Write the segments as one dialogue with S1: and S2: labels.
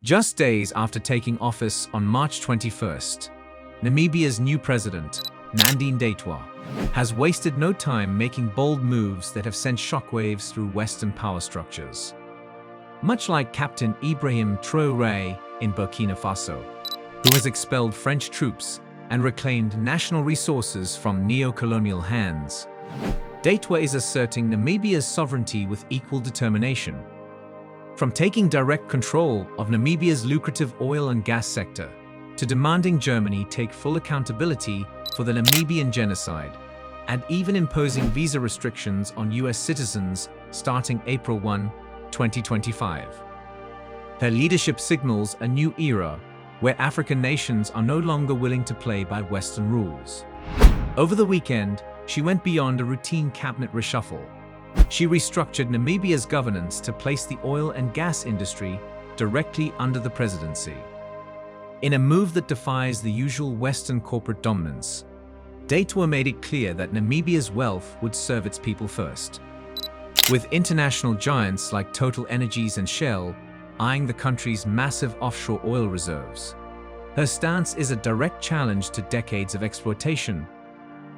S1: Just days after taking office on March 21st, Namibia's new president, Nandine Daitwah, has wasted no time making bold moves that have sent shockwaves through Western power structures. Much like Captain Ibrahim Traoré in Burkina Faso, who has expelled French troops and reclaimed national resources from neo-colonial hands, Daitwah is asserting Namibia's sovereignty with equal determination. From taking direct control of Namibia's lucrative oil and gas sector, to demanding Germany take full accountability for the Namibian genocide, and even imposing visa restrictions on US citizens starting April 1, 2025. Her leadership signals a new era where African nations are no longer willing to play by Western rules. Over the weekend, she went beyond a routine cabinet reshuffle. She restructured Namibia's governance to place the oil and gas industry directly under the presidency. In a move that defies the usual Western corporate dominance, Daitwah made it clear that Namibia's wealth would serve its people first. With international giants like Total Energies and Shell eyeing the country's massive offshore oil reserves, her stance is a direct challenge to decades of exploitation,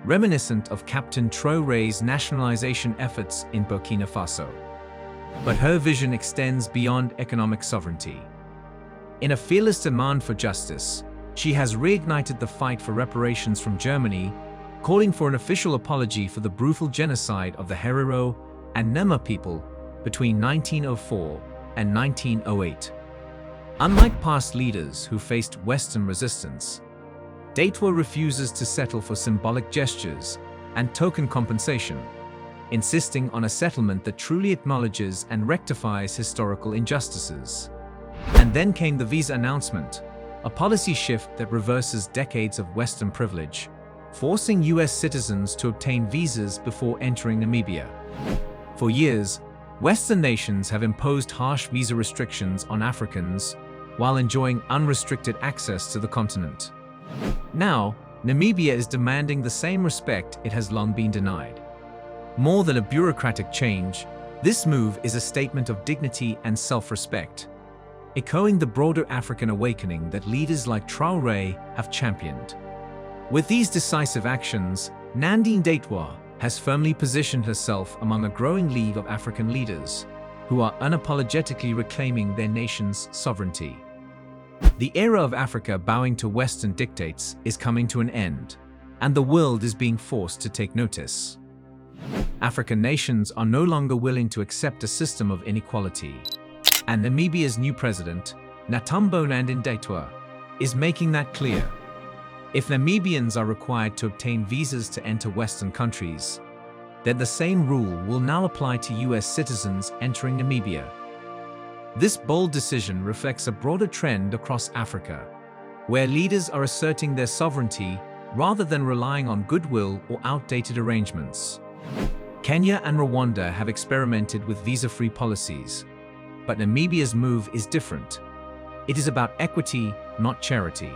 S1: reminiscent of Captain Traoré's nationalization efforts in Burkina Faso. But her vision extends beyond economic sovereignty. In a fearless demand for justice, she has reignited the fight for reparations from Germany, calling for an official apology for the brutal genocide of the Herero and Nema people between 1904 and 1908. Unlike past leaders who faced Western resistance, Daitwah refuses to settle for symbolic gestures and token compensation, insisting on a settlement that truly acknowledges and rectifies historical injustices. And then came the visa announcement, a policy shift that reverses decades of Western privilege, forcing US citizens to obtain visas before entering Namibia. For years, Western nations have imposed harsh visa restrictions on Africans while enjoying unrestricted access to the continent. Now, Namibia is demanding the same respect it has long been denied. More than a bureaucratic change, this move is a statement of dignity and self-respect, echoing the broader African awakening that leaders like Traoré have championed. With these decisive actions, Nandine Daitwah has firmly positioned herself among a growing league of African leaders who are unapologetically reclaiming their nation's sovereignty. The era of Africa bowing to Western dictates is coming to an end, and the world is being forced to take notice. African nations are no longer willing to accept a system of inequality, and Namibia's new president, Nandine Daitwah, is making that clear. If Namibians are required to obtain visas to enter Western countries, then the same rule will now apply to US citizens entering Namibia. This bold decision reflects a broader trend across Africa, where leaders are asserting their sovereignty rather than relying on goodwill or outdated arrangements. Kenya and Rwanda have experimented with visa-free policies, but Namibia's move is different. It is about equity, not charity.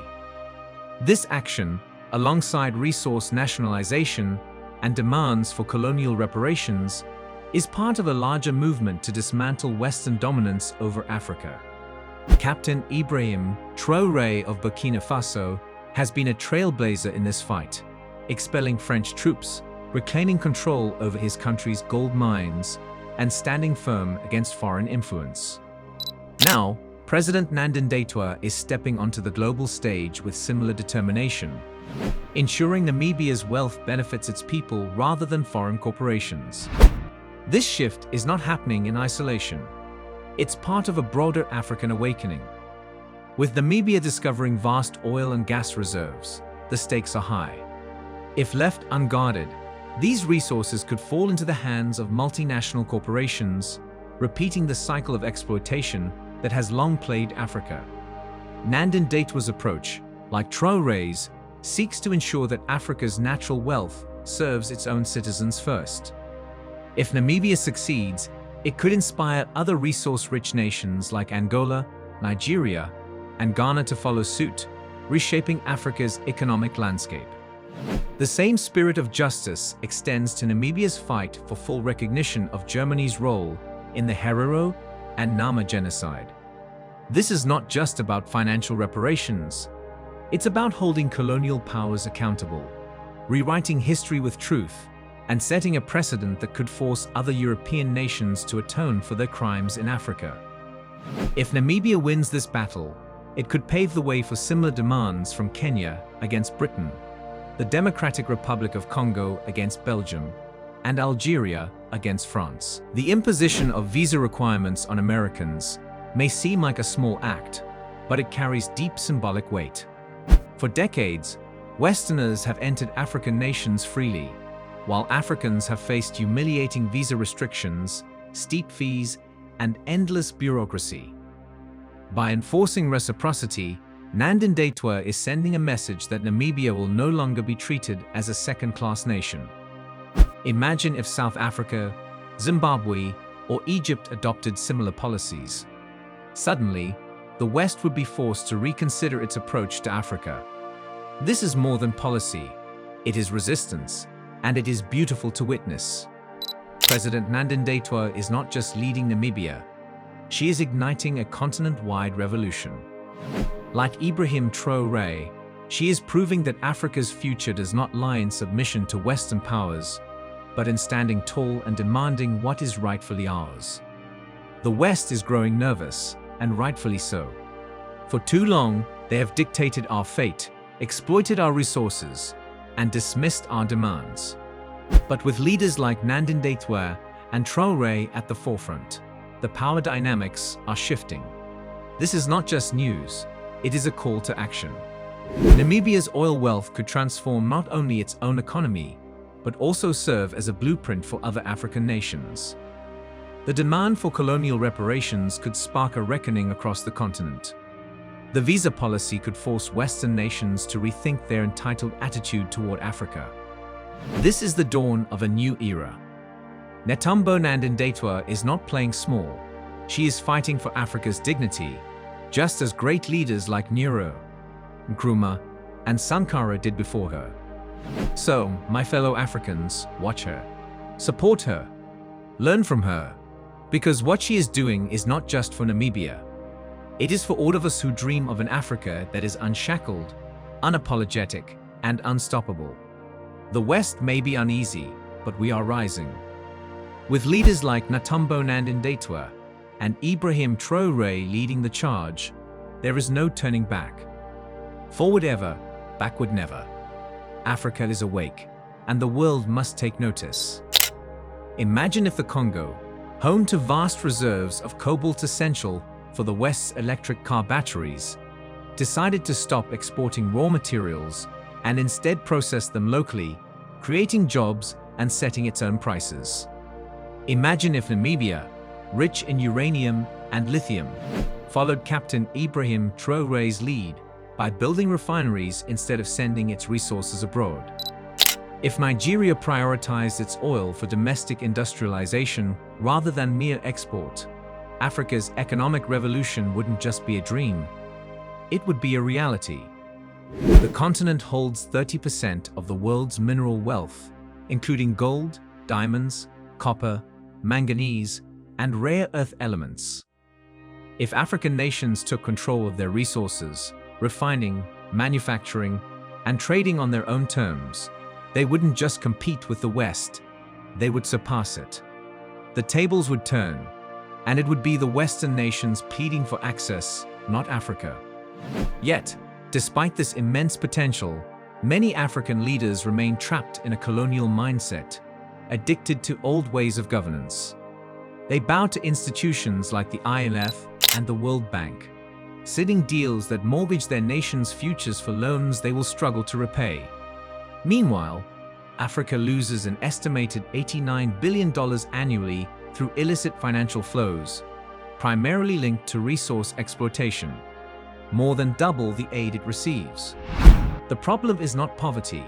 S1: This action, alongside resource nationalization and demands for colonial reparations, is part of a larger movement to dismantle Western dominance over Africa. Captain Ibrahim Traoré of Burkina Faso has been a trailblazer in this fight, expelling French troops, reclaiming control over his country's gold mines, and standing firm against foreign influence. Now, President Nandine Daitwah is stepping onto the global stage with similar determination, ensuring Namibia's wealth benefits its people rather than foreign corporations. This shift is not happening in isolation. It's part of a broader African awakening. With Namibia discovering vast oil and gas reserves, the stakes are high. If left unguarded, these resources could fall into the hands of multinational corporations, repeating the cycle of exploitation that has long plagued Africa. Nandine Daitwah's approach, like Traoré's, seeks to ensure that Africa's natural wealth serves its own citizens first. If Namibia succeeds, it could inspire other resource-rich nations like Angola, Nigeria, and Ghana to follow suit, reshaping Africa's economic landscape. The same spirit of justice extends to Namibia's fight for full recognition of Germany's role in the Herero and Nama genocide. This is not just about financial reparations. It's about holding colonial powers accountable, rewriting history with truth, and setting a precedent that could force other European nations to atone for their crimes in Africa. If Namibia wins this battle, it could pave the way for similar demands from Kenya against Britain, the Democratic Republic of Congo against Belgium, and Algeria against France. The imposition of visa requirements on Americans may seem like a small act, but it carries deep symbolic weight. For decades, Westerners have entered African nations freely, while Africans have faced humiliating visa restrictions, steep fees, and endless bureaucracy. By enforcing reciprocity, Nandi-Ndaitwah is sending a message that Namibia will no longer be treated as a second-class nation. Imagine if South Africa, Zimbabwe, or Egypt adopted similar policies. Suddenly, the West would be forced to reconsider its approach to Africa. This is more than policy. It is resistance, and it is beautiful to witness. President Nandine Daitwa is not just leading Namibia. She is igniting a continent-wide revolution. Like Ibrahim Traoré, she is proving that Africa's future does not lie in submission to Western powers, but in standing tall and demanding what is rightfully ours. The West is growing nervous, and rightfully so. For too long, they have dictated our fate, exploited our resources, and dismissed our demands. But with leaders like Nandine Daitwa and Traore at the forefront, the power dynamics are shifting. This is not just news, it is a call to action. Namibia's oil wealth could transform not only its own economy, but also serve as a blueprint for other African nations. The demand for colonial reparations could spark a reckoning across the continent. The visa policy could force Western nations to rethink their entitled attitude toward Africa. This is the dawn of a new era. Netumbo Nandi-Ndaitwah is not playing small. She is fighting for Africa's dignity, just as great leaders like Nero, Nkrumah, and Sankara did before her. So, my fellow Africans, watch her. Support her. Learn from her. Because what she is doing is not just for Namibia. It is for all of us who dream of an Africa that is unshackled, unapologetic, and unstoppable. The West may be uneasy, but we are rising. With leaders like Netumbo Nandi-Ndaitwah and Ibrahim Traoré leading the charge, there is no turning back. Forward ever, backward never. Africa is awake, and the world must take notice. Imagine if the Congo, home to vast reserves of cobalt essential for the West's electric car batteries, decided to stop exporting raw materials and instead process them locally, creating jobs and setting its own prices. Imagine if Namibia, rich in uranium and lithium, followed Captain Ibrahim Traoré's lead by building refineries instead of sending its resources abroad. If Nigeria prioritized its oil for domestic industrialization rather than mere export, Africa's economic revolution wouldn't just be a dream, it would be a reality. The continent holds 30% of the world's mineral wealth, including gold, diamonds, copper, manganese, and rare earth elements. If African nations took control of their resources, refining, manufacturing, and trading on their own terms, they wouldn't just compete with the West, they would surpass it. The tables would turn, and it would be the Western nations pleading for access, not Africa. Yet, despite this immense potential, many African leaders remain trapped in a colonial mindset, addicted to old ways of governance. They bow to institutions like the IMF and the World Bank, signing deals that mortgage their nation's futures for loans they will struggle to repay. Meanwhile, Africa loses an estimated $89 billion annually through illicit financial flows, primarily linked to resource exploitation, more than double the aid it receives. The problem is not poverty.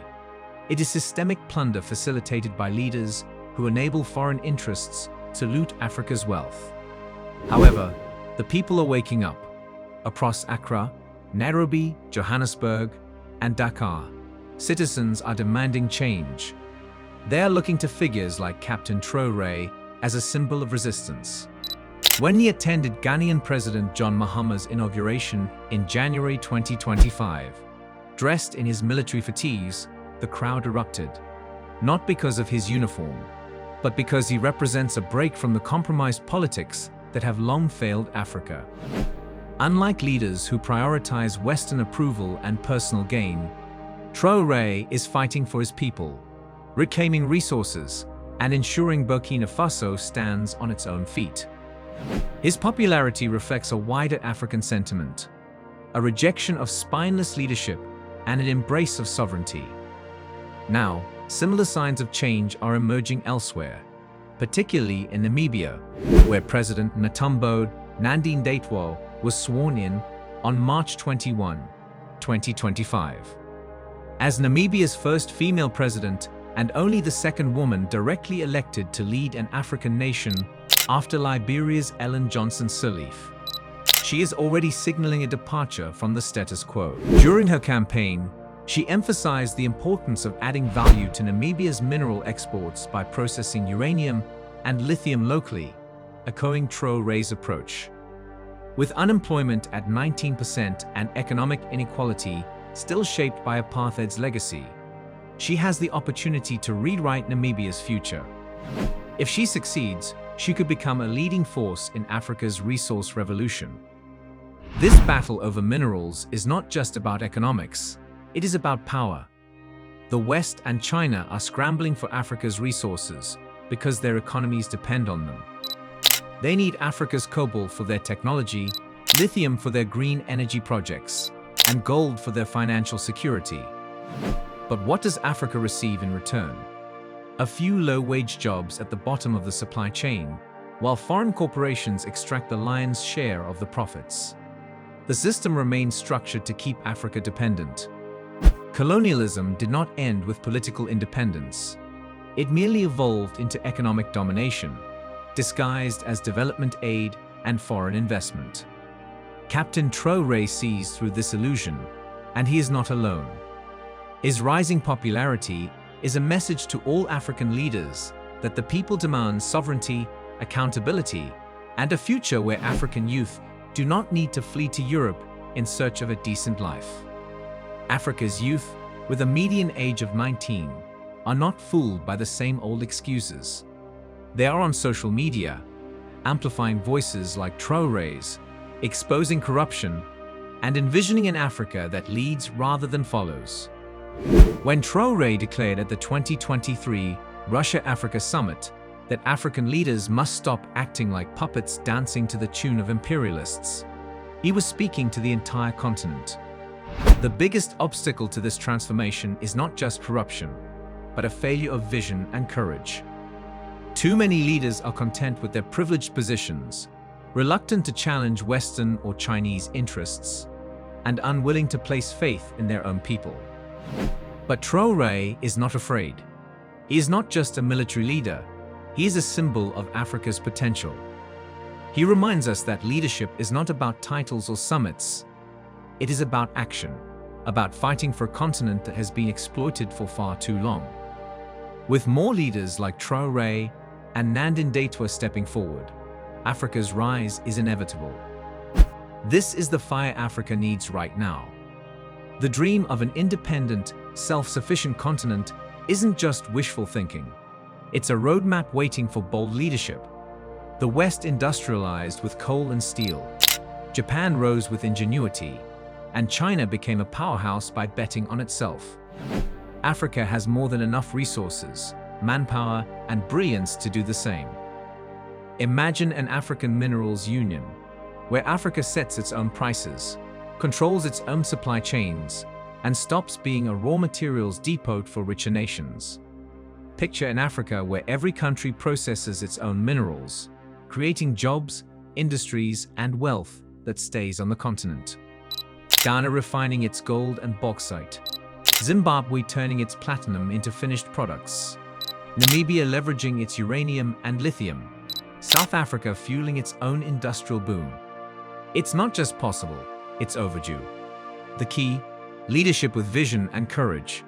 S1: It is systemic plunder facilitated by leaders who enable foreign interests to loot Africa's wealth. However, the people are waking up. Across Accra, Nairobi, Johannesburg, and Dakar, citizens are demanding change. They are looking to figures like Captain Traoré as a symbol of resistance. When he attended Ghanaian President John Mahama's inauguration in January 2025, dressed in his military fatigues, the crowd erupted, not because of his uniform, but because he represents a break from the compromised politics that have long failed Africa. Unlike leaders who prioritize Western approval and personal gain, Traoré is fighting for his people, reclaiming resources, and ensuring Burkina Faso stands on its own feet. His popularity reflects a wider African sentiment, a rejection of spineless leadership and an embrace of sovereignty. Now, similar signs of change are emerging elsewhere, particularly in Namibia, where President Nandine-Ndaitwah was sworn in on March 21, 2025. As Namibia's first female president and only the second woman directly elected to lead an African nation after Liberia's Ellen Johnson Sirleaf, she is already signaling a departure from the status quo. During her campaign, she emphasized the importance of adding value to Namibia's mineral exports by processing uranium and lithium locally, echoing Traoré's approach. With unemployment at 19% and economic inequality still shaped by apartheid's legacy, she has the opportunity to rewrite Namibia's future. If she succeeds, she could become a leading force in Africa's resource revolution. This battle over minerals is not just about economics, it is about power. The West and China are scrambling for Africa's resources because their economies depend on them. They need Africa's cobalt for their technology, lithium for their green energy projects, and gold for their financial security. But what does Africa receive in return? A few low-wage jobs at the bottom of the supply chain, while foreign corporations extract the lion's share of the profits. The system remains structured to keep Africa dependent. Colonialism did not end with political independence. It merely evolved into economic domination, disguised as development aid and foreign investment. Captain Traoré sees through this illusion, and he is not alone. His rising popularity is a message to all African leaders that the people demand sovereignty, accountability, and a future where African youth do not need to flee to Europe in search of a decent life. Africa's youth, with a median age of 19, are not fooled by the same old excuses. They are on social media, amplifying voices like Traoré's, exposing corruption, and envisioning an Africa that leads rather than follows. When Traoré declared at the 2023 Russia-Africa Summit that African leaders must stop acting like puppets dancing to the tune of imperialists, he was speaking to the entire continent. The biggest obstacle to this transformation is not just corruption, but a failure of vision and courage. Too many leaders are content with their privileged positions, reluctant to challenge Western or Chinese interests, and unwilling to place faith in their own people. But Traoré is not afraid. He is not just a military leader, he is a symbol of Africa's potential. He reminds us that leadership is not about titles or summits. It is about action, about fighting for a continent that has been exploited for far too long. With more leaders like Traoré and Nandi-Ndaitwah stepping forward, Africa's rise is inevitable. This is the fire Africa needs right now. The dream of an independent, self-sufficient continent isn't just wishful thinking. It's a roadmap waiting for bold leadership. The West industrialized with coal and steel. Japan rose with ingenuity, and China became a powerhouse by betting on itself. Africa has more than enough resources, manpower, and brilliance to do the same. Imagine an African minerals union, where Africa sets its own prices, controls its own supply chains, and stops being a raw materials depot for richer nations. Picture an Africa where every country processes its own minerals, creating jobs, industries, and wealth that stays on the continent. Ghana refining its gold and bauxite, Zimbabwe turning its platinum into finished products, Namibia leveraging its uranium and lithium, South Africa fueling its own industrial boom. It's not just possible, it's overdue. The key? Leadership with vision and courage.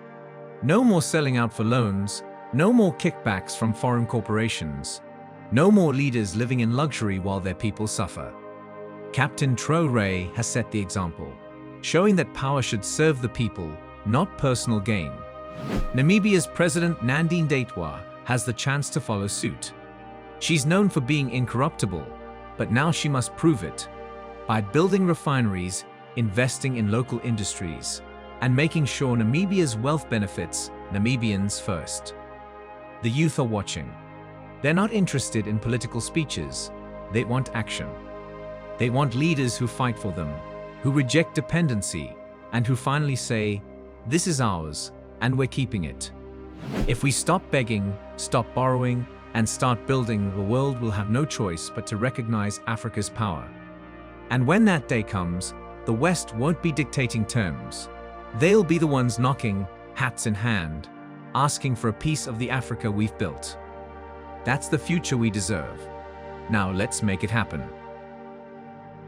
S1: No more selling out for loans, no more kickbacks from foreign corporations, No more leaders living in luxury while their people suffer. Captain Traoré has set the example, showing that power should serve the people, not personal gain. Namibia's President Nandine Daitwah has the chance to follow suit. She's known for being incorruptible, but now she must prove it by building refineries, investing in local industries, and making sure Namibia's wealth benefits Namibians first. The youth are watching. They're not interested in political speeches. They want action. They want leaders who fight for them, who reject dependency, and who finally say, "This is ours, and we're keeping it." If we stop begging, stop borrowing, and start building, the world will have no choice but to recognize Africa's power. And when that day comes, the West won't be dictating terms. They'll be the ones knocking, hats in hand, asking for a piece of the Africa we've built. That's the future we deserve. Now let's make it happen.